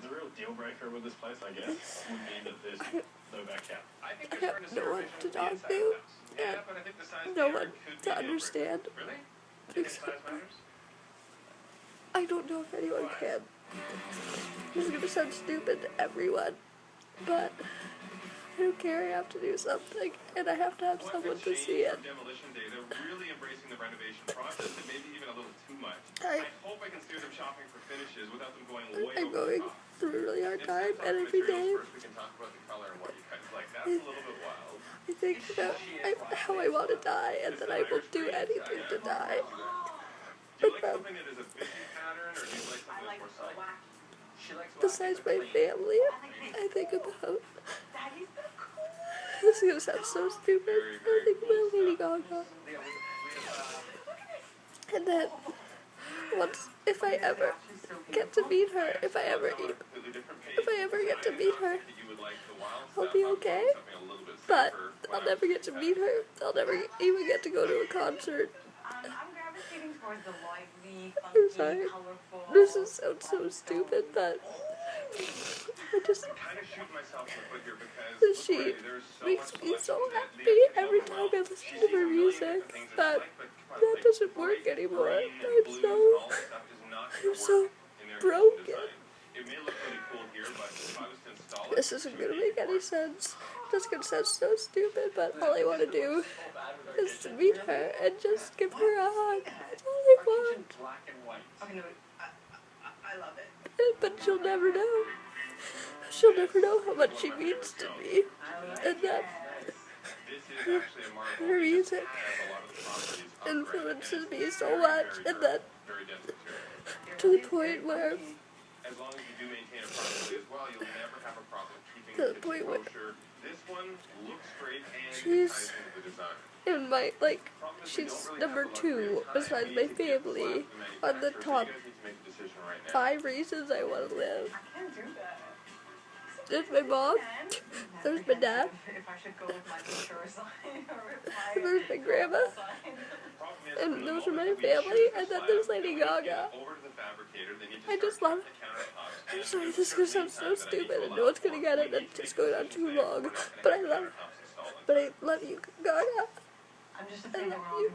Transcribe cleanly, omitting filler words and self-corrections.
The real deal breaker with this place, I guess, would be that there's no back out. I have no one to talk to, and no one to understand. Because I don't know if anyone can. This is gonna sound stupid to everyone, but I don't care. I have to do something, and I have to have someone to see it. Really embracing the renovation process, and maybe even a little too much. I hope I can steer them shopping for finishes without them going way I'm over going the top. through a really hard time, and every day First, we can talk about the color and what you guys like. That's a little bit wild. I think about how I want to die, and that I will do anything to die. Do you like something that is a busy pattern, or do you like something that's more subtle? Besides my family, I think about. This is gonna sound so stupid. I think about Lady Gaga. And then, if I ever get to meet her, if I ever get to meet her, I'll be okay. But I'll never get to meet her. I'll never even get to go to a concert. I'm sorry. This is so stupid, but she makes me so happy every time I listen to her music, but that doesn't work anymore. I'm so broken. This isn't gonna make any sense. This is gonna sound so stupid, but all I want to do is to meet her and just give her a hug. That's all I want. I love it. But she'll never know. She'll never know how much she means to me, and that her music influences me so much, and that to the point where she's in my, she's number 2 besides my family on the top 5 reasons I want to live. There's my mom, there's my dad, there's my grandma, and those are my family, and then there's Lady Gaga. I just love her. I'm sorry, this is going to sound so stupid, and no one's going to get it, and it's going on too long, but I love you, Gaga. I love you.